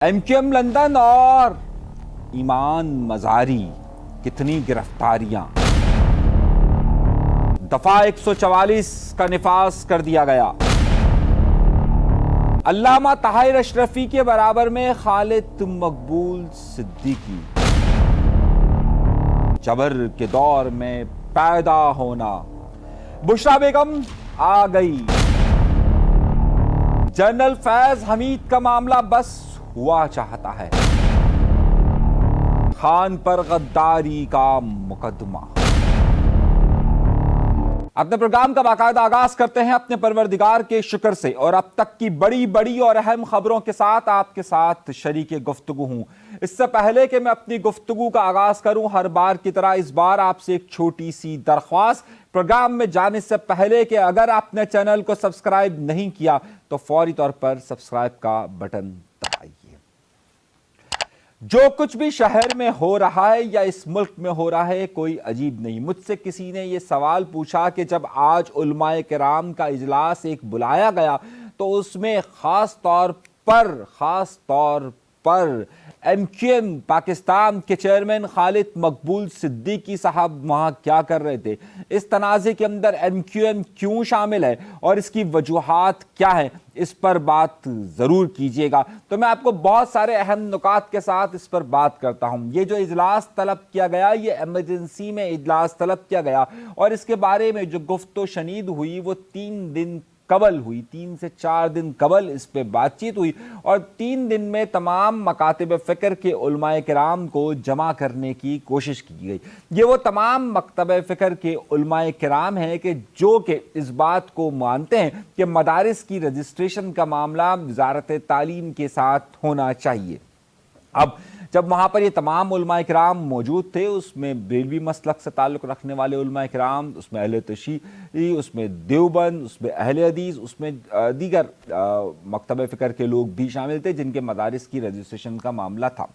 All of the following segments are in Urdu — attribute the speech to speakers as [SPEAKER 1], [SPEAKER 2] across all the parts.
[SPEAKER 1] MQM لندن اور ایمان مزاری کتنی گرفتاریاں، دفعہ 144 کا نفاذ کر دیا گیا۔ علامہ طاہر اشرفی کے برابر میں خالد مقبول صدیقی، جبر کے دور میں پیدا ہونا، بشرا بیگم آ گئی، جنرل فیض حمید کا معاملہ بس ہوا چاہتا ہے، خان پر غداری کا مقدمہ۔ اپنے پروگرام کا باقاعدہ آغاز کرتے ہیں اپنے پروردگار کے شکر سے، اور اب تک کی بڑی اور اہم خبروں کے ساتھ آپ کے ساتھ شریک گفتگو ہوں۔ اس سے پہلے کہ میں اپنی گفتگو کا آغاز کروں، ہر بار کی طرح اس بار آپ سے ایک چھوٹی سی درخواست، پروگرام میں جانے سے پہلے کہ اگر آپ نے چینل کو سبسکرائب نہیں کیا تو فوری طور پر سبسکرائب کا بٹن دبائیے۔ جو کچھ بھی شہر میں ہو رہا ہے یا اس ملک میں ہو رہا ہے کوئی عجیب نہیں۔ مجھ سے کسی نے یہ سوال پوچھا کہ جب آج علماء کرام کا اجلاس ایک بلایا گیا تو اس میں خاص طور پر MQM پاکستان کے چیئرمین خالد مقبول صدیقی صاحب وہاں کیا کر رہے تھے، اس تنازع کے اندر MQM کیوں شامل ہے اور اس کی وجوہات کیا ہیں، اس پر بات ضرور کیجیے گا۔ تو میں آپ کو بہت سارے اہم نکات کے ساتھ اس پر بات کرتا ہوں۔ یہ جو اجلاس طلب کیا گیا، یہ ایمرجنسی میں اجلاس طلب کیا گیا، اور اس کے بارے میں جو گفت و شنید ہوئی وہ 3 دن قبل ہوئی، 3 سے 4 دن قبل اس پہ بات چیت ہوئی، اور 3 دن میں تمام مکاتب فکر کے علماء کرام کو جمع کرنے کی کوشش کی گئی۔ یہ وہ تمام مکتب فکر کے علماء کرام ہیں کہ جو کہ اس بات کو مانتے ہیں کہ مدارس کی رجسٹریشن کا معاملہ وزارت تعلیم کے ساتھ ہونا چاہیے۔ اب جب وہاں پر یہ تمام علماء کرام موجود تھے، اس میں بریلوی مسلک سے تعلق رکھنے والے علماء کرام، اس میں اہل تشیع، اس میں دیوبند، اس میں اہل حدیث، اس میں دیگر مکتب فکر کے لوگ بھی شامل تھے جن کے مدارس کی رجسٹریشن کا معاملہ تھا۔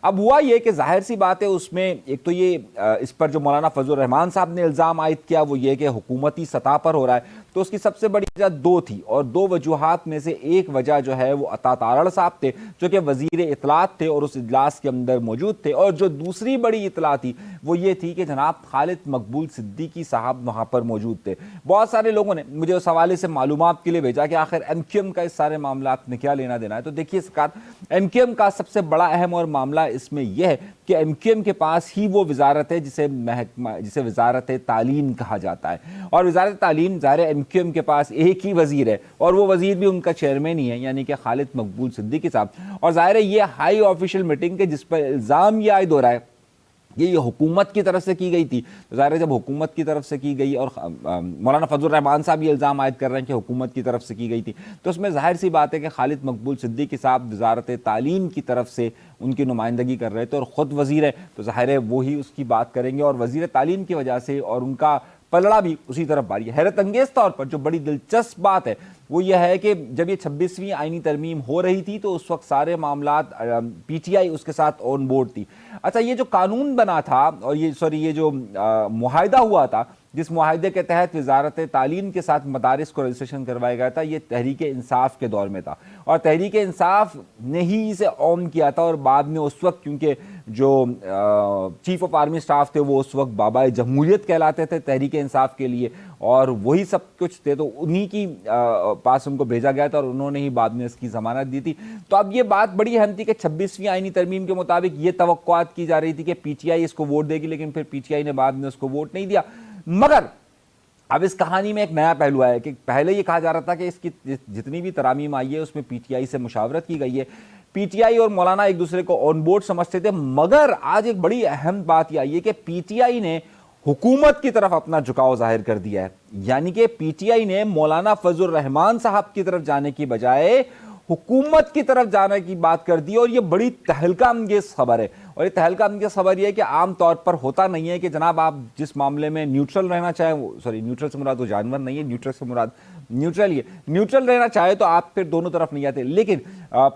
[SPEAKER 1] اب ہوا یہ کہ ظاہر سی بات ہے، اس میں ایک تو یہ اس پر جو مولانا فضل الرحمان صاحب نے الزام عائد کیا وہ یہ کہ حکومتی سطح پر ہو رہا ہے، تو اس کی سب سے بڑی وجہ 2 تھی، اور 2 وجوہات میں سے ایک وجہ جو ہے وہ عطا تارڑ صاحب تھے جو کہ وزیر اطلاعات تھے اور اس اجلاس کے اندر موجود تھے، اور جو دوسری بڑی اطلاع تھی وہ یہ تھی کہ جناب خالد مقبول صدیقی صاحب وہاں پر موجود تھے۔ بہت سارے لوگوں نے مجھے اس حوالے سے معلومات کے لیے بھیجا کہ آخر MQM کا اس سارے معاملات میں کیا لینا دینا ہے۔ تو دیکھیے سرکار، MQM کا سب سے بڑا اہم اور معاملہ اس میں یہ ہے کہ MQM کے پاس ہی وہ وزارت ہے جسے وزارت تعلیم کہا جاتا ہے، اور وزارت تعلیم ظاہر MQM کے پاس ایک ہی وزیر ہے، اور وہ وزیر بھی ان کا چیئرمین ہی ہے، یعنی کہ خالد مقبول صدیقی صاحب۔ اور ظاہر ہے یہ ہائی آفیشل میٹنگ کے جس پر الزام یہ عائد ہو رہا ہے یہ حکومت کی طرف سے کی گئی تھی، تو ظاہر ہے جب حکومت کی طرف سے کی گئی، اور مولانا فضل الرحمان صاحب یہ الزام عائد کر رہے ہیں کہ حکومت کی طرف سے کی گئی تھی، تو اس میں ظاہر سی بات ہے کہ خالد مقبول صدیقی صاحب وزارت تعلیم کی طرف سے ان کی نمائندگی کر رہے تھے، اور خود وزیر ہے تو ظاہر ہے وہی اس کی بات کریں گے، اور وزیر تعلیم کی وجہ سے اور ان کا پلڑا بھی اسی طرف باری ہے۔ حیرت انگیز طور پر جو بڑی دلچسپ بات ہے وہ یہ ہے کہ جب یہ 26ویں آئینی ترمیم ہو رہی تھی تو اس وقت سارے معاملات PTI اس کے ساتھ آن بورڈ تھی۔ اچھا، یہ جو قانون بنا تھا اور یہ جو معاہدہ ہوا تھا جس معاہدے کے تحت وزارت تعلیم کے ساتھ مدارس کو رجسٹریشن کروایا گیا تھا، یہ تحریک انصاف کے دور میں تھا، اور تحریک انصاف نے ہی اسے آن کیا تھا، اور بعد میں اس وقت کیونکہ جو چیف آف آرمی سٹاف تھے وہ اس وقت بابا جمہوریت کہلاتے تھے تحریک انصاف کے لیے، اور وہی سب کچھ تھے، تو انہی کی پاس ان کو بھیجا گیا تھا، اور انہوں نے ہی بعد میں اس کی ضمانت دی تھی۔ تو اب یہ بات بڑی اہم تھی کہ 26ویں آئینی ترمیم کے مطابق یہ توقعات کی جا رہی تھی کہ PTI اس کو ووٹ دے گی، لیکن پھر PTI نے بعد میں اس کو ووٹ نہیں دیا۔ مگر اب اس کہانی میں ایک نیا پہلو آیا کہ پہلے یہ کہا جا رہا تھا کہ اس کی جتنی بھی ترامیم آئی ہے اس میں PTI سے مشاورت کی گئی ہے، PTI اور مولانا ایک دوسرے کو آن بورڈ سمجھتے تھے، مگر آج ایک بڑی اہم بات یہ آئی ہے کہ PTI نے حکومت کی طرف اپنا جھکاؤ ظاہر کر دیا ہے، یعنی کہ PTI نے مولانا فضل الرحمان صاحب کی طرف جانے کی بجائے حکومت کی طرف جانے کی بات کر دی، اور یہ بڑی تہلکہ انگیز خبر ہے۔ اور یہ تہلکہ انگیز خبر یہ ہے کہ عام طور پر ہوتا نہیں ہے کہ جناب آپ جس معاملے میں نیوٹرل رہنا چاہیں، نیوٹرل سے مراد وہ جانور نہیں ہے، نیوٹرل سے مراد نیوٹرل رہنا چاہے تو آپ پھر دونوں طرف نہیں آتے، لیکن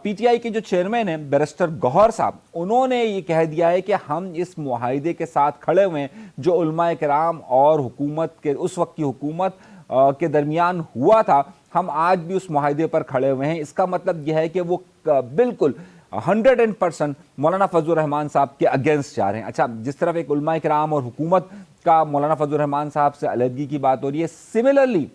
[SPEAKER 1] PTI کے جو چیئرمین ہیں بیرسٹر گوہر صاحب، انہوں نے یہ کہہ دیا ہے کہ ہم اس معاہدے کے ساتھ کھڑے ہوئے ہیں جو علماء کرام اور حکومت کے اس وقت کی حکومت کے درمیان ہوا تھا، ہم آج بھی اس معاہدے پر کھڑے ہوئے ہیں۔ اس کا مطلب یہ ہے کہ وہ بالکل 100% مولانا فضل الرحمان صاحب کے اگینسٹ جا رہے ہیں. اچھا, جس طرف ایک علماء کرام اور حکومت کا مولانا فضل الرحمان صاحب سے علیحدگی کی بات ہو رہی ہے, سملرلی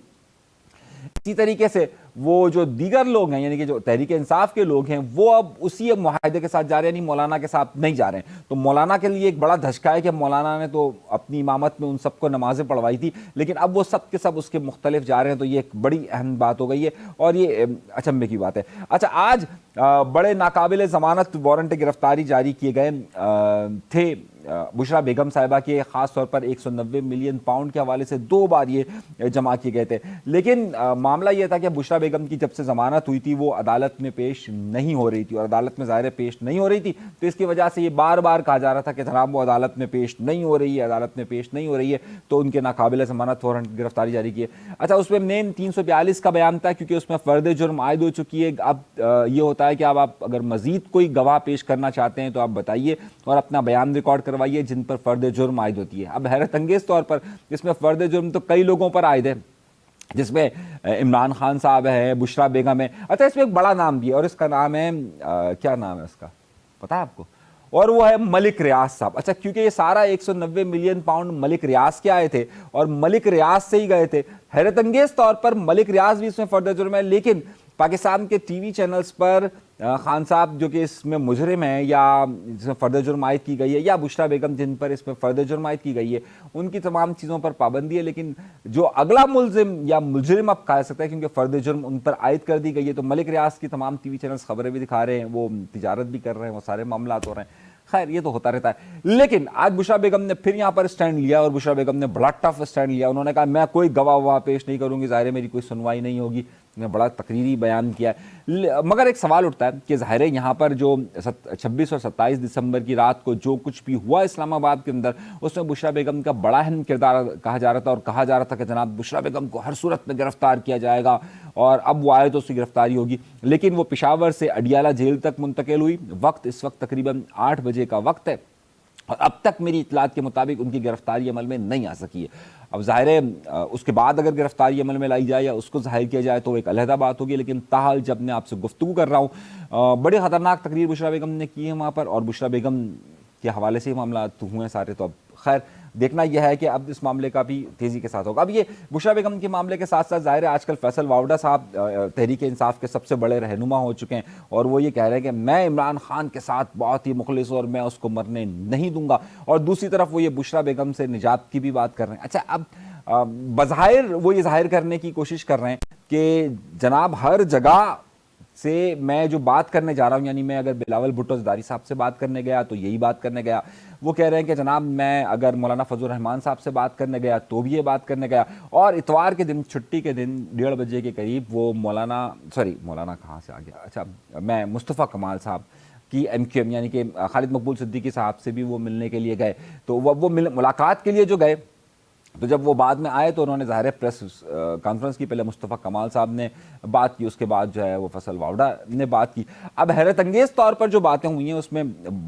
[SPEAKER 1] اسی طریقے سے وہ جو دیگر لوگ ہیں, یعنی کہ جو تحریک انصاف کے لوگ ہیں, وہ اب اسی معاہدے کے ساتھ جا رہے ہیں, یعنی مولانا کے ساتھ نہیں جا رہے ہیں. تو مولانا کے لیے ایک بڑا دھچکا ہے کہ مولانا نے تو اپنی امامت میں ان سب کو نمازیں پڑھوائی تھی, لیکن اب وہ سب کے سب اس کے مختلف جا رہے ہیں. تو یہ ایک بڑی اہم بات ہو گئی ہے اور یہ اچنبے کی بات ہے. اچھا, آج بڑے ناقابل ضمانت وارنٹ گرفتاری جاری کیے گئے تھے بشرا بیگم صاحبہ کے, خاص طور پر 190 ملین پاؤنڈ کے حوالے سے 2 بار یہ جمع کیے گئے تھے. لیکن معاملہ یہ تھا کہ بشرا بیگم کی جب سے ضمانت ہوئی تھی وہ عدالت میں پیش نہیں ہو رہی تھی, اور عدالت میں ظاہر پیش نہیں ہو رہی تھی, تو اس کی وجہ سے یہ بار بار کہا جا رہا تھا کہ جناب وہ عدالت میں پیش نہیں ہو رہی ہے, عدالت میں پیش نہیں ہو رہی ہے, تو ان کے ناقابل ضمانت وارنٹ گرفتاری جاری کی ہے. اچھا, اس میں مین 342 کا بیان تھا کیونکہ اس میں فرد جرم عائد ہو چکی ہے. اب یہ ہوتا ہے کہ اب آپ اگر مزید کوئی گواہ پیش کرنا چاہتے ہیں تو آپ بتائیے اور اپنا بیان ریکارڈ کروائیے جن پر فرد جرم عائد ہوتی ہے. اب حیرت انگیز طور پر اس میں فرد جرم تو کئی لوگوں پر عائد ہے, جس میں عمران خان صاحب ہے, بشرا بیگم ہے. اچھا, اس میں ایک بڑا نام بھی ہے اور اس کا نام ہے کیا نام ہے اس کا پتہ ہے آپ کو, اور وہ ہے ملک ریاض صاحب. اچھا, کیونکہ یہ سارا 190 ملین پاؤنڈ ملک ریاض کے آئے تھے اور ملک ریاض سے ہی گئے تھے. حیرت انگیز طور پر ملک ریاض بھی اس میں فرد جرم ہے, لیکن پاکستان کے ٹی وی چینلز پر خان صاحب جو کہ اس میں مجرم ہیں یا جس میں فرد جرم عائد کی گئی ہے, یا بشرا بیگم جن پر اس میں فرد جرم عائد کی گئی ہے, ان کی تمام چیزوں پر پابندی ہے. لیکن جو اگلا ملزم یا مجرم اب کہہ سکتا ہے کیونکہ فرد جرم ان پر عائد کر دی گئی ہے, تو ملک ریاض کی تمام ٹی وی چینلز خبریں بھی دکھا رہے ہیں, وہ تجارت بھی کر رہے ہیں, وہ سارے معاملات ہو رہے ہیں. خیر, یہ تو ہوتا رہتا ہے. لیکن آج بشرا بیگم نے پھر یہاں پر اسٹینڈ لیا, اور بشرا بیگم نے بڑا ٹف اسٹینڈ لیا. انہوں نے کہا میں کوئی گواہ پیش نہیں کروں گی, ظاہر ہے میری کوئی سنوائی نہیں ہوگی. نے بڑا تقریری بیان کیا ہے. مگر ایک سوال اٹھتا ہے کہ ظاہر ہے یہاں پر جو 26 اور 27 دسمبر کی رات کو جو کچھ بھی ہوا اسلام آباد کے اندر, اس میں بشرا بیگم کا بڑا اہم کردار کہا جا رہا تھا, اور کہا جا رہا تھا کہ جناب بشرا بیگم کو ہر صورت میں گرفتار کیا جائے گا, اور اب وہ آئے تو اس کی گرفتاری ہوگی. لیکن وہ پشاور سے اڈیالہ جیل تک منتقل ہوئی. وقت اس وقت تقریباً 8 بجے کا وقت ہے, اور اب تک میری اطلاعات کے مطابق ان کی گرفتاری عمل میں نہیں آ سکی ہے. اب ظاہر ہے اس کے بعد اگر گرفتاری عمل میں لائی جائے یا اس کو ظاہر کیا جائے تو ایک علیحدہ بات ہوگی. لیکن تاحال جب میں آپ سے گفتگو کر رہا ہوں, بڑی خطرناک تقریر بشرا بیگم نے کی ہے وہاں پر, اور بشرا بیگم کے حوالے سے معاملات ہوئے ہیں سارے. تو اب خیر دیکھنا یہ ہے کہ اب اس معاملے کا بھی تیزی کے ساتھ ہوگا. اب یہ بشرا بیگم کے معاملے کے ساتھ ساتھ ظاہر ہے آج کل فیصل واوڈا صاحب تحریک انصاف کے سب سے بڑے رہنما ہو چکے ہیں, اور وہ یہ کہہ رہے ہیں کہ میں عمران خان کے ساتھ بہت ہی مخلص ہوں اور میں اس کو مرنے نہیں دوں گا. اور دوسری طرف وہ یہ بشرا بیگم سے نجات کی بھی بات کر رہے ہیں. اچھا, اب بظاہر وہ یہ ظاہر کرنے کی کوشش کر رہے ہیں کہ جناب ہر جگہ سے میں جو بات کرنے جا رہا ہوں, یعنی میں اگر بلاول بھٹو زرداری صاحب سے بات کرنے گیا تو یہی بات کرنے گیا. وہ کہہ رہے ہیں کہ جناب میں اگر مولانا فضل الرحمان صاحب سے بات کرنے گیا تو بھی یہ بات کرنے گیا. اور اتوار کے دن, چھٹی کے دن 1:30 بجے کے قریب وہ مولانا کہاں سے آ گیا, اچھا میں مصطفیٰ کمال صاحب کی ایم یعنی کہ خالد مقبول صدیقی صاحب سے بھی وہ ملنے کے لیے گئے. تو وہ ملاقات کے لیے جو گئے, تو جب وہ بعد میں آئے تو انہوں نے ظاہر پریس کانفرنس کی, پہلے مصطفیٰ کمال صاحب نے بات کی, اس کے بعد جو ہے وہ فیصل واوڈا نے بات کی. اب حیرت انگیز طور پر جو باتیں ہوئی ہیں اس میں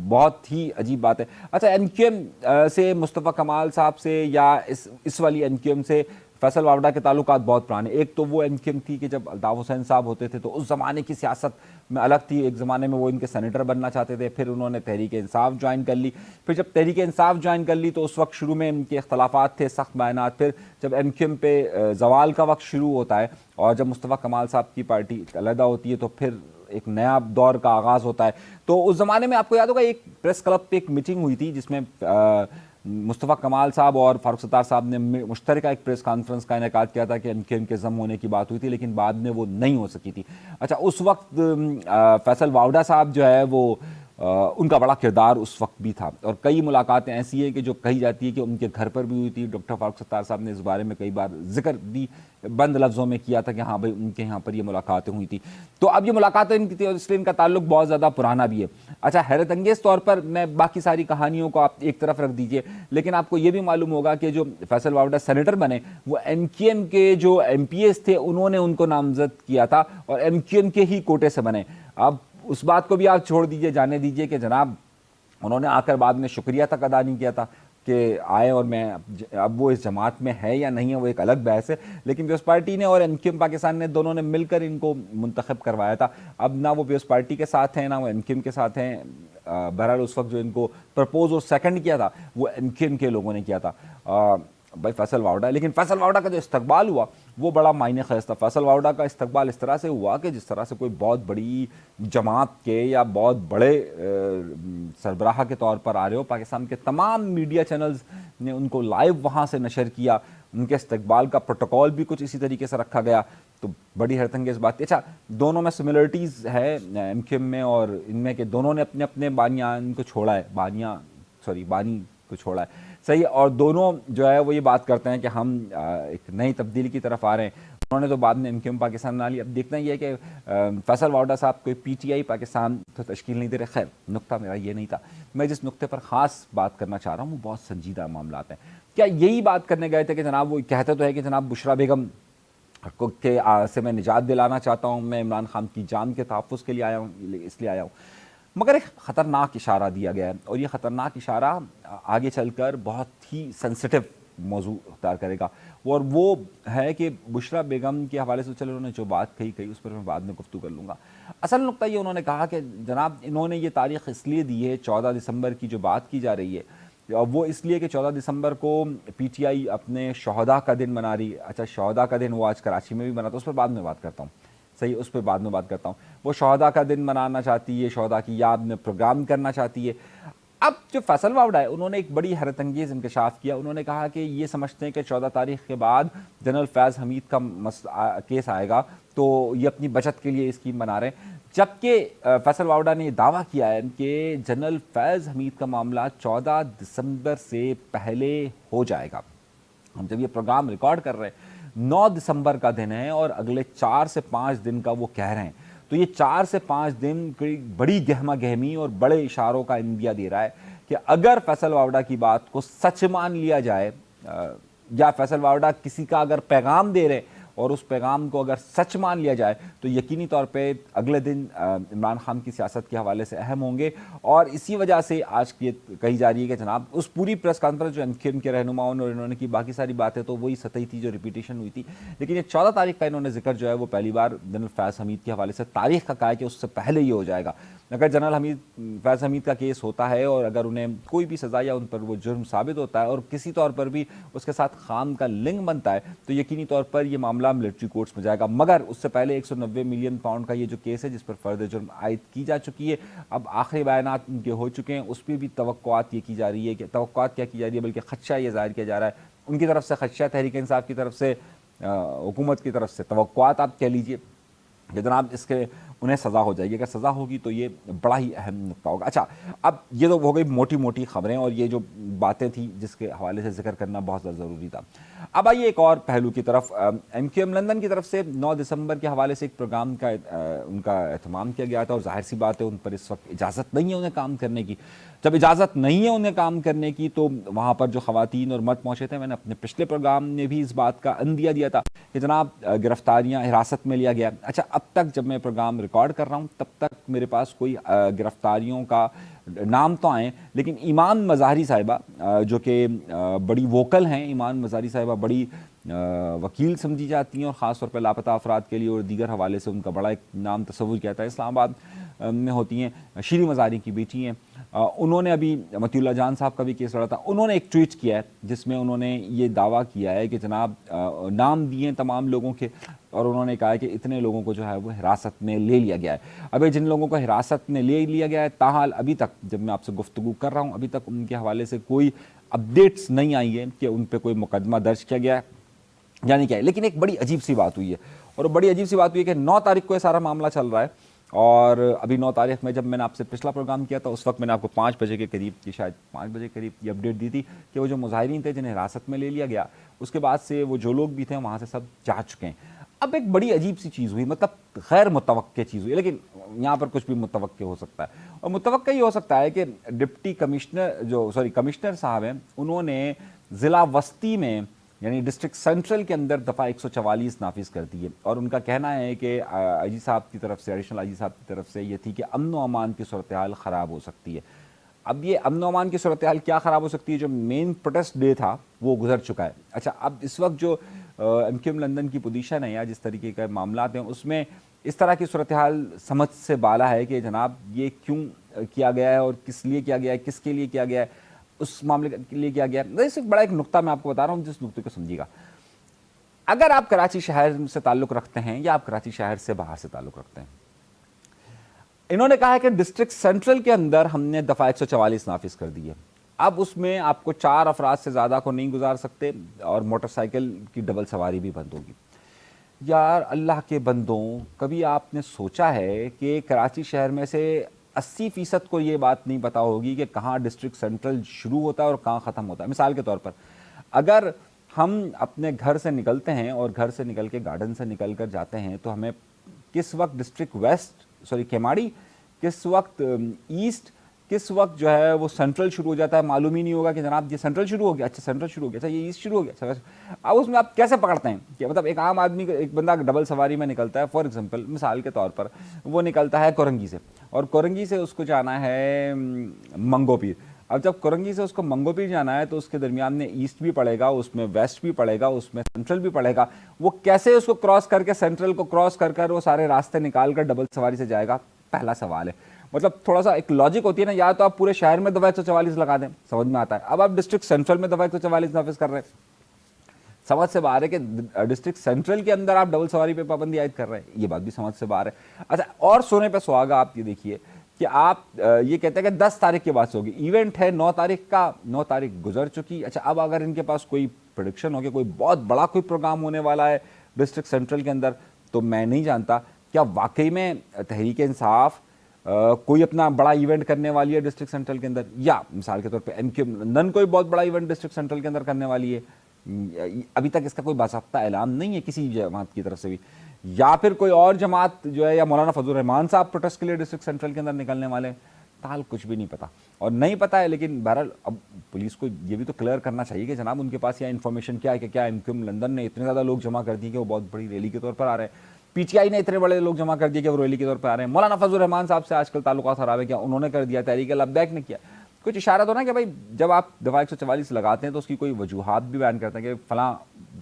[SPEAKER 1] بہت ہی عجیب بات ہے. اچھا, ایم کیو ایم سے مصطفیٰ کمال صاحب سے یا اس والی ایم کیو ایم سے فیصل واوڈا کے تعلقات بہت پرانے. ایک تو وہ ایم کیو ایم تھی کہ جب الطاف حسین صاحب ہوتے تھے تو اس زمانے کی سیاست میں الگ تھی. ایک زمانے میں وہ ان کے سینیٹر بننا چاہتے تھے, پھر انہوں نے تحریک انصاف جوائن کر لی. پھر جب تحریک انصاف جوائن کر لی تو اس وقت شروع میں ان کے اختلافات تھے, سخت بیانات. پھر جب ایم کیو ایم پہ زوال کا وقت شروع ہوتا ہے اور جب مصطفیٰ کمال صاحب کی پارٹی علیحدہ ہوتی ہے تو پھر ایک نیا دور کا آغاز ہوتا ہے. تو اس زمانے میں آپ کو یاد ہوگا ایک پریس کلب پہ ایک میٹنگ ہوئی تھی جس میں مصطفیٰ کمال صاحب اور فاروق ستار صاحب نے مشترکہ ایک پریس کانفرنس کا انعقاد کیا تھا کہ ایم کیو ایم کے ضم ہونے کی بات ہوئی تھی, لیکن بعد میں وہ نہیں ہو سکی تھی. اچھا, اس وقت فیصل واوڈا صاحب جو ہے وہ ان کا بڑا کردار اس وقت بھی تھا, اور کئی ملاقاتیں ایسی ہیں کہ جو کہی جاتی ہے کہ ان کے گھر پر بھی ہوئی تھی. ڈاکٹر فاروق ستار صاحب نے اس بارے میں کئی بار ذکر بھی بند لفظوں میں کیا تھا کہ ہاں بھائی ان کے یہاں پر یہ ملاقاتیں ہوئی تھی. تو اب یہ ملاقاتیں ان کی تھی اور اس لیے ان کا تعلق بہت زیادہ پرانا بھی ہے. اچھا, حیرت انگیز طور پر میں باقی ساری کہانیوں کو آپ ایک طرف رکھ دیجئے, لیکن آپ کو یہ بھی معلوم ہوگا کہ جو فیصل واوڈا سینیٹر بنے وہ ایم کیو ایم کے جو ایم پی ایس تھے انہوں نے ان کو نامزد کیا تھا اور ایم کیو ایم کے ہی کوٹے سے بنے. اب اس بات کو بھی آپ چھوڑ دیجئے, جانے دیجئے کہ جناب انہوں نے آ کر بعد میں شکریہ تک ادا نہیں کیا تھا. کہ آئے اور میں اب وہ اس جماعت میں ہے یا نہیں ہے وہ ایک الگ بحث ہے، لیکن پیپلز پارٹی نے اور ایم کیو ایم پاکستان نے دونوں نے مل کر ان کو منتخب کروایا تھا. اب نہ وہ پیپلز پارٹی کے ساتھ ہیں نہ وہ ایم کیو ایم کے ساتھ ہیں. بہرحال اس وقت جو ان کو پرپوز اور سیکنڈ کیا تھا وہ ایم کیو ایم کے لوگوں نے کیا تھا بھائی فیصل واوڈا. لیکن فیصل واوڈا کا جو استقبال ہوا وہ بڑا معنی خیز تھا. فیصل واوڈا کا استقبال اس طرح سے ہوا کہ جس طرح سے کوئی بہت بڑی جماعت کے یا بہت بڑے سربراہ کے طور پر آ رہے ہو. پاکستان کے تمام میڈیا چینلز نے ان کو لائیو وہاں سے نشر کیا. ان کے استقبال کا پروٹوکول بھی کچھ اسی طریقے سے رکھا گیا. تو بڑی حیرت انگیز بات تھی. اچھا دونوں میں سملرٹیز ہے ایم کیو ایم میں اور ان میں کہ دونوں نے اپنے اپنے بانیان کو چھوڑا ہے, بانی کو چھوڑا ہے, صحیح. اور دونوں جو ہے وہ یہ بات کرتے ہیں کہ ہم ایک نئی تبدیلی کی طرف آ رہے ہیں. انہوں نے تو بعد میں ایم کیو ایم پاکستان بنا لی. اب دیکھنا یہ ہے کہ فیصل واوڈا صاحب کوئی پی ٹی آئی پاکستان تو تشکیل نہیں دے رہے. خیر نقطہ میرا یہ نہیں تھا. میں جس نقطے پر خاص بات کرنا چاہ رہا ہوں وہ بہت سنجیدہ معاملات ہیں. کیا یہی بات کرنے گئے تھے کہ جناب وہ کہتے تو ہے کہ جناب بشرا بیگم کے سے میں نجات دلانا چاہتا ہوں, میں عمران خان کی جان کے تحفظ کے لیے آیا ہوں, اس لیے آیا ہوں, مگر ایک خطرناک اشارہ دیا گیا ہے اور یہ خطرناک اشارہ آگے چل کر بہت ہی سینسٹیو موضوع اختیار کرے گا. اور وہ ہے کہ بشرا بیگم کے حوالے سے چلو انہوں نے جو بات کہی اس پر میں بعد میں گفتگو کر لوں گا. اصل نقطہ یہ انہوں نے کہا کہ جناب انہوں نے یہ تاریخ اس لیے دی ہے 14 دسمبر کی جو بات کی جا رہی ہے وہ اس لیے کہ 14 دسمبر کو پی ٹی آئی اپنے شہداء کا دن منا رہی. اچھا شہداء کا دن وہ آج کراچی میں بھی منا, تو اس پر بعد میں بات کرتا ہوں. صحیح, اس پہ بعد میں بات کرتا ہوں. وہ شہداء کا دن منانا چاہتی ہے, شہداء کی یاد میں پروگرام کرنا چاہتی ہے. اب جو فیصل واوڈا ہے انہوں نے ایک بڑی حیرت انگیز انکشاف کیا. انہوں نے کہا کہ یہ سمجھتے ہیں کہ 14 تاریخ کے بعد جنرل فیض حمید کا کیس آئے گا تو یہ اپنی بچت کے لیے اسکیم بنا رہے ہیں, جبکہ فیصل واوڈا نے یہ دعویٰ کیا ہے کہ جنرل فیض حمید کا معاملہ 14 دسمبر سے پہلے ہو جائے گا. ہم جب یہ پروگرام ریکارڈ کر رہے ہیں 9 دسمبر کا دن ہے اور اگلے 4 سے 5 دن کا وہ کہہ رہے ہیں, تو یہ 4 سے 5 دن بڑی گہما گہمی اور بڑے اشاروں کا اندیا دے رہا ہے کہ اگر فیصل واوڈا کی بات کو سچ مان لیا جائے یا فیصل واوڈا کسی کا اگر پیغام دے رہے اور اس پیغام کو اگر سچ مان لیا جائے تو یقینی طور پہ اگلے دن عمران خان کی سیاست کے حوالے سے اہم ہوں گے. اور اسی وجہ سے آج کی کہی جا رہی ہے کہ جناب اس پوری پریس کانفرنس جو ایم کیو ایم کے رہنماؤں نے اور انہوں نے کی باقی ساری باتیں تو وہی سطحی تھی جو ریپیٹیشن ہوئی تھی, لیکن یہ 14 تاریخ کا انہوں نے ذکر جو ہے وہ پہلی بار جنرل فیض حمید کے حوالے سے تاریخ کا کہا ہے کہ اس سے پہلے یہ ہو جائے گا. اگر جنرل فیض حمید کا کیس ہوتا ہے اور اگر انہیں کوئی بھی سزا یا ان پر وہ جرم ثابت ہوتا ہے اور کسی طور پر بھی اس کے ساتھ خان کا لنک بنتا ہے تو یقینی طور پر یہ معاملہ ملٹری کورٹس میں جائے گا. مگر اس سے پہلے 190 ملین پاؤنڈ کا یہ جو کیس ہے جس پر فرد جرم عائد کی جا چکی ہے, اب آخری بیانات ان کے ہو چکے ہیں, اس پہ بھی توقعات یہ کی جا رہی ہے کہ توقعات کیا کی جا رہی ہے بلکہ خدشہ یہ ظاہر کیا جا رہا ہے ان کی طرف سے, خدشہ تحریک انصاف کی طرف سے, حکومت کی طرف سے, توقعات آپ کہہ لیجئے کہ جناب اس کے انہیں سزا ہو جائے گی. اگر سزا ہوگی تو یہ بڑا ہی اہم نقطہ ہوگا. اچھا اب یہ تو ہو گئی موٹی موٹی خبریں اور یہ جو باتیں تھیں جس کے حوالے سے ذکر کرنا بہت زیادہ ضروری تھا. اب آئیے ایک اور پہلو کی طرف. ایم کیو ایم لندن کی طرف سے 9 دسمبر کے حوالے سے ایک پروگرام کا ان کا اہتمام کیا گیا تھا اور ظاہر سی بات ہے ان پر اس وقت اجازت نہیں ہے انہیں کام کرنے کی. جب اجازت نہیں ہے انہیں کام کرنے کی تو وہاں پر جو خواتین اور مرد پہنچے تھے, میں نے اپنے پچھلے پروگرام میں بھی اس بات کا اندیا دیا تھا کہ جناب گرفتاریاں حراست میں لیا گیا. اچھا اب تک جب میں پروگرام ریکارڈ کر رہا ہوں تب تک میرے پاس کوئی گرفتاریوں کا نام تو آئیں, لیکن ایمان مظاہری صاحبہ جو کہ بڑی ووکل ہیں, ایمان مظاہری صاحبہ بڑی وکیل سمجھی جاتی ہیں اور خاص طور پہ لاپتہ افراد کے لیے اور دیگر حوالے سے ان کا بڑا ایک نام تصور کیا تھا, اسلام آباد میں ہوتی ہیں, شیریں مظاہری کی بیٹی ہیں. انہوں نے ابھی مطیع اللہ جان صاحب کا بھی کیس لڑا تھا. انہوں نے ایک ٹویٹ کیا ہے جس میں انہوں نے یہ دعویٰ کیا ہے کہ جناب نام دیے تمام لوگوں کے اور انہوں نے کہا کہ اتنے لوگوں کو جو ہے وہ حراست میں لے لیا گیا ہے. ابھی جن لوگوں کو حراست میں لے لیا گیا ہے تاحال ابھی تک جب میں آپ سے گفتگو کر رہا ہوں ابھی تک ان کے حوالے سے کوئی اپڈیٹس نہیں آئی ہیں کہ ان پہ کوئی مقدمہ درج کیا گیا ہے یعنی کیا ہے. لیکن ایک بڑی عجیب سی بات ہوئی ہے اور بڑی عجیب سی بات ہوئی ہے کہ 9 تاریخ کو یہ سارا معاملہ چل رہا ہے اور ابھی 9 تاریخ میں جب میں نے آپ سے پچھلا پروگرام کیا تھا اس وقت میں نے آپ کو 5 بجے کے قریب کی شاید 5 بجے کے قریب یہ اپڈیٹ دی تھی کہ وہ جو مظاہرین تھے جنہیں حراست میں لے لیا گیا اس کے بعد سے وہ جو لوگ بھی تھے وہاں سے سب جا چکے ہیں. اب ایک بڑی عجیب سی چیز ہوئی, مطلب غیر متوقع چیز ہوئی, لیکن یہاں پر کچھ بھی متوقع ہو سکتا ہے اور متوقع یہ ہو سکتا ہے کہ ڈپٹی کمشنر کمشنر صاحب ہیں انہوں نے ضلع وسطی میں یعنی ڈسٹرکٹ سینٹرل کے اندر دفعہ 144 نافذ کر دی ہے اور ان کا کہنا ہے کہ آئی جی صاحب کی طرف سے ایڈیشنل آئی جی صاحب کی طرف سے یہ تھی کہ امن و امان کی صورتحال خراب ہو سکتی ہے. اب یہ امن و امان کی صورتحال کیا خراب ہو سکتی ہے؟ جو مین پروٹیسٹ ڈے تھا وہ گزر چکا ہے. اچھا اب اس وقت جو ایم کیو ایم لندن کی پوزیشن ہے یا جس طریقے کے معاملات ہیں اس میں اس طرح کی صورتحال سمجھ سے بالا ہے کہ جناب یہ کیوں کیا گیا ہے اور کس لیے کیا گیا ہے, کس کے لیے کیا گیا ہے, اس معاملے کے لیے کیا گیا ہے. اس ایک بڑا ایک نقطہ میں آپ کو بتا رہا ہوں, جس نقطے کو سمجھیے گا. اگر آپ کراچی شہر سے تعلق رکھتے ہیں یا آپ کراچی شہر سے باہر سے تعلق رکھتے ہیں, انہوں نے کہا ہے کہ ڈسٹرکٹ سینٹرل کے اندر ہم نے دفعہ 144 نافذ کر دی ہے. اب اس میں آپ کو 4 افراد سے زیادہ کو نہیں گزار سکتے اور موٹر سائیکل کی ڈبل سواری بھی بند ہوگی. یار اللہ کے بندوں, کبھی آپ نے سوچا ہے کہ کراچی شہر میں سے 80% کو یہ بات نہیں پتا ہوگی کہ کہاں ڈسٹرکٹ سینٹرل شروع ہوتا ہے اور کہاں ختم ہوتا ہے؟ مثال کے طور پر اگر ہم اپنے گھر سے نکلتے ہیں اور گھر سے نکل کے گارڈن سے نکل کر جاتے ہیں تو ہمیں کس وقت ڈسٹرکٹ ویسٹ کیماڑی, کس وقت ایسٹ, کس وقت جو ہے وہ سینٹرل شروع ہو جاتا ہے معلوم ہی نہیں ہوگا کہ جناب یہ سینٹرل شروع ہو گیا, اچھا سینٹرل شروع ہو گیا, اچھا یہ ایسٹ شروع ہو گیا. اچھا اب اس میں آپ کیسے پکڑتے ہیں کہ مطلب ایک عام آدمی, ایک بندہ ڈبل سواری میں نکلتا ہے, فار ایگزامپل مثال کے طور پر وہ نکلتا ہے کورنگی سے, اور کورنگی سے اس کو جانا ہے منگو پیر. اب جب کورنگی سے اس کو منگو پیر جانا ہے تو اس کے درمیان میں ایسٹ بھی پڑے گا, اس میں ویسٹ بھی پڑے گا, اس میں سینٹرل بھی پڑے گا. وہ کیسے اس کو کراس کر کے سینٹرل کو کراس کر کر وہ سارے راستے نکال کر ڈبل سواری سے جائے گا؟ پہلا سوال ہے. مطلب تھوڑا سا ایک لاجک ہوتی ہے نا, یا تو آپ پورے شہر میں دفعہ 144 لگا دیں, سمجھ میں آتا ہے. اب آپ ڈسٹرکٹ سینٹرل میں دفعہ 144 نافذ کر رہے ہیں, سمجھ سے باہر ہے کہ ڈسٹرکٹ سینٹرل کے اندر آپ ڈبل سواری پہ پابندی عائد کر رہے ہیں, یہ بات بھی سمجھ سے باہر ہے. اچھا اور سونے پہ سہاگا, آپ یہ دیکھیے کہ آپ یہ کہتے ہیں کہ 10 تاریخ کے بعد سے ہوگی, ایونٹ ہے 9 تاریخ کا, 9 تاریخ گزر چکی. اچھا اب اگر ان کے پاس کوئی پروڈکشن ہو کہ کوئی بہت بڑا کوئی پروگرام ہونے والا ہے ڈسٹرکٹ سینٹرل کے اندر, تو میں نہیں جانتا کیا واقعی میں تحریک انصاف کوئی اپنا بڑا ایونٹ کرنے والی ہے ڈسٹرکٹ سینٹرل کے اندر, یا مثال کے طور پہ ایم کیو لندن کوئی بہت بڑا ایونٹ ڈسٹرکٹ سینٹرل کے اندر کرنے والی ہے. ابھی تک اس کا کوئی باضابطہ اعلان نہیں ہے کسی جماعت کی طرف سے بھی, یا پھر کوئی اور جماعت جو ہے, یا مولانا فضل الرحمان صاحب پروٹیسٹ کے لیے ڈسٹرکٹ سینٹرل کے اندر نکلنے والے ہیں. تاحال کچھ بھی نہیں پتا, اور نہیں پتا ہے. لیکن بہرحال اب پولیس کو یہ بھی تو کلیئر کرنا چاہیے کہ جناب ان کے پاس یہ انفارمیشن کیا ہے کہ کیا ایم کیو ایم لندن نے اتنے زیادہ لوگ جمع کر دیے کہ وہ بہت بڑی ریلی کے طور پر آ رہے ہیں, پی ٹی آئی نے اتنے بڑے لوگ جمع کر دیے کہ وہ ریلی کے طور پر آ رہے ہیں, مولانا فضل الرحمان صاحب سے آج کل تعلقات خراب ہے, کیا انہوں نے کر دیا, تحریک لبیک نے کیا. کچھ اشارہ تو نا کہ بھائی جب آپ دفعہ 144 لگاتے ہیں تو اس کی کوئی وجوہات بھی بیان کرتے ہیں کہ فلاں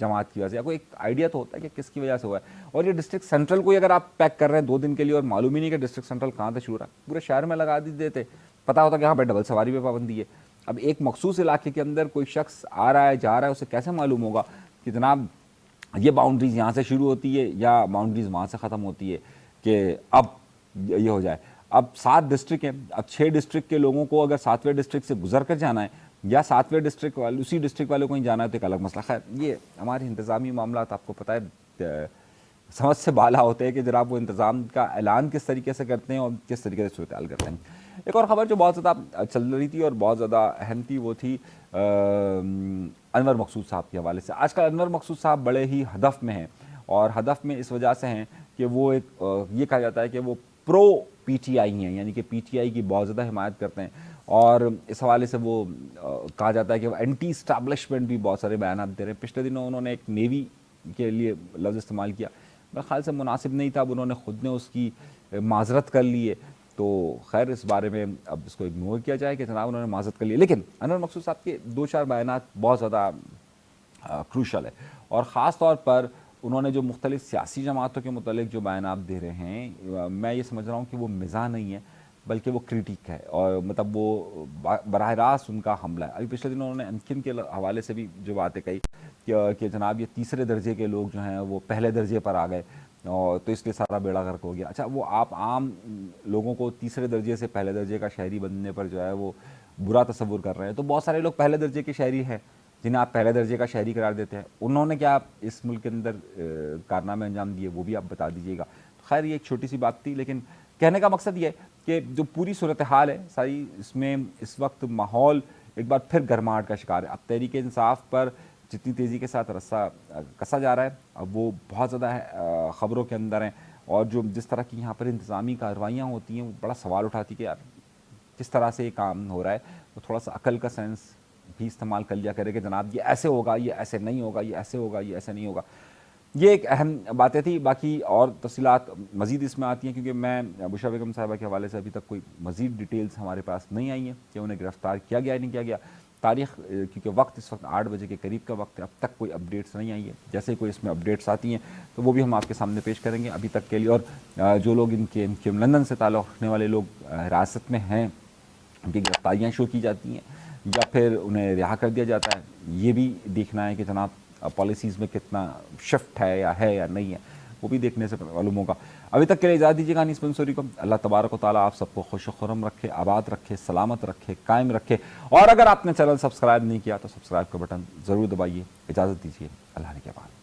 [SPEAKER 1] جماعت کی وجہ سے, یا کوئی ایک آئیڈیا تو ہوتا ہے کہ کس کی وجہ سے ہوا ہے. اور یہ ڈسٹرکٹ سینٹرل کو اگر آپ پیک کر رہے ہیں 2 دن کے لیے اور معلوم ہی نہیں کہ ڈسٹرکٹ سینٹرل کہاں سے شروع رہا, پورے شہر میں لگا دیتے, پتا ہوتا کہ یہاں پہ ڈبل سواری پہ پابندی ہے. اب ایک مخصوص علاقے کے اندر کوئی شخص آ رہا ہے جا رہا ہے, اسے کیسے معلوم ہوگا کہ جناب یہ باؤنڈریز یہاں سے شروع ہوتی ہے یا باؤنڈریز وہاں سے ختم ہوتی ہے کہ اب یہ ہو جائے. اب 7 ڈسٹرکٹ ہیں, اب 6 ڈسٹرکٹ کے لوگوں کو اگر 7ویں ڈسٹرکٹ سے گزر کر جانا ہے یا 7ویں ڈسٹرکٹ والے اسی ڈسٹرکٹ والے کو ہی جانا ہے تو ایک الگ مسئلہ. خیر یہ ہمارے انتظامی معاملات آپ کو پتہ ہے سمجھ سے بالا ہوتے ہیں کہ جناب وہ انتظام کا اعلان کس طریقے سے کرتے ہیں اور کس طریقے سے صورتحال کرتے ہیں. ایک اور خبر جو بہت زیادہ چل رہی تھی اور بہت زیادہ اہم تھی وہ تھی انور مقصود صاحب کے حوالے سے. آج کل انور مقصود صاحب بڑے ہی ہدف میں ہیں, اور ہدف میں اس وجہ سے ہیں کہ وہ ایک یہ کہا جاتا ہے کہ وہ پرو پی ٹی آئی ہیں, یعنی کہ پی ٹی آئی کی بہت زیادہ حمایت کرتے ہیں, اور اس حوالے سے وہ کہا جاتا ہے کہ وہ اینٹی اسٹیبلشمنٹ بھی بہت سارے بیانات دے رہے ہیں. پچھلے دنوں انہوں نے ایک نیوی کے لیے لفظ استعمال کیا, میرے خیال سے مناسب نہیں تھا, اب انہوں نے خود نے اس کی معذرت کر لی ہے. تو خیر اس بارے میں اب اس کو اگنور کیا جائے کہ جناب انہوں نے معذرت کر لی, لیکن انور مقصود صاحب کے 2-4 بیانات بہت زیادہ کروشل ہے, اور خاص طور پر انہوں نے جو مختلف سیاسی جماعتوں کے متعلق جو بیانات دے رہے ہیں, میں یہ سمجھ رہا ہوں کہ وہ مزاح نہیں ہے بلکہ وہ کریٹک ہے, اور مطلب وہ براہ راست ان کا حملہ ہے. ابھی پچھلے دنوں انہوں نے امکن کے حوالے سے بھی جو باتیں کہی کہ جناب یہ 3 درجے کے لوگ جو ہیں وہ پہلے درجے پر آ گئے, اور تو اس لیے سارا بیڑا غرق ہو گیا. اچھا وہ آپ عام لوگوں کو 3 درجے سے پہلے درجے کا شہری بننے پر جو ہے وہ برا تصور کر رہے ہیں, تو بہت سارے لوگ پہلے درجے کے شہری ہیں جنہیں آپ پہلے درجے کا شہری قرار دیتے ہیں. انہوں نے کیا اس ملک کے اندر کارنامے انجام دیے وہ بھی آپ بتا دیجیے گا. خیر یہ ایک چھوٹی سی بات تھی, لیکن کہنے کا مقصد یہ ہے کہ جو پوری صورتحال ہے ساری, اس میں اس وقت ماحول ایک بار پھر گرماہٹ کا شکار ہے. اب تحریک انصاف پر جتنی تیزی کے ساتھ رسا کسا جا رہا ہے, اب وہ بہت زیادہ خبروں کے اندر ہیں, اور جو جس طرح کی یہاں پر انتظامی کارروائیاں ہوتی ہیں وہ بڑا سوال اٹھاتی کہ یار کس طرح سے یہ کام ہو رہا ہے. تو تھوڑا سا عقل کا سینس بھی استعمال کر لیا کرے کہ جناب یہ ایسے ہوگا, یہ ایسے نہیں ہوگا, یہ ایسے ہوگا, یہ ایسے نہیں ہوگا. یہ ایک اہم باتیں تھی. باقی اور تفصیلات مزید اس میں آتی ہیں کیونکہ میں بشرا بیگم صاحبہ کے حوالے سے ابھی تک کوئی مزید ڈیٹیلز ہمارے پاس نہیں آئی ہیں کہ انہیں گرفتار کیا گیا یا نہیں کیا گیا. تاریخ کیونکہ وقت اس وقت 8 بجے کے قریب کا وقت ہے, اب تک کوئی اپڈیٹس نہیں آئی ہے. جیسے کوئی اس میں اپڈیٹس آتی ہیں تو وہ بھی ہم آپ کے سامنے پیش کریں گے. ابھی تک کے لیے اور جو لوگ ان کے لندن سے تعلق رکھنے والے لوگ حراست میں ہیں, ان کی گرفتاریاں شروع کی جاتی ہیں یا پھر انہیں رہا کر دیا جاتا ہے, یہ بھی دیکھنا ہے کہ جناب پالیسیز میں کتنا شفٹ ہے یا نہیں ہے, وہ بھی دیکھنے سے معلوم ہوگا. ابھی تک کے لیے اجازت دیجیے گا انیس منصوری کو. اللہ تبارک و تعالیٰ آپ سب کو خوش و خرم رکھے, آباد رکھے, سلامت رکھے, قائم رکھے. اور اگر آپ نے چینل سبسکرائب نہیں کیا تو سبسکرائب کا بٹن ضرور دبائیے. اجازت دیجیے, اللہ نے کے بعد.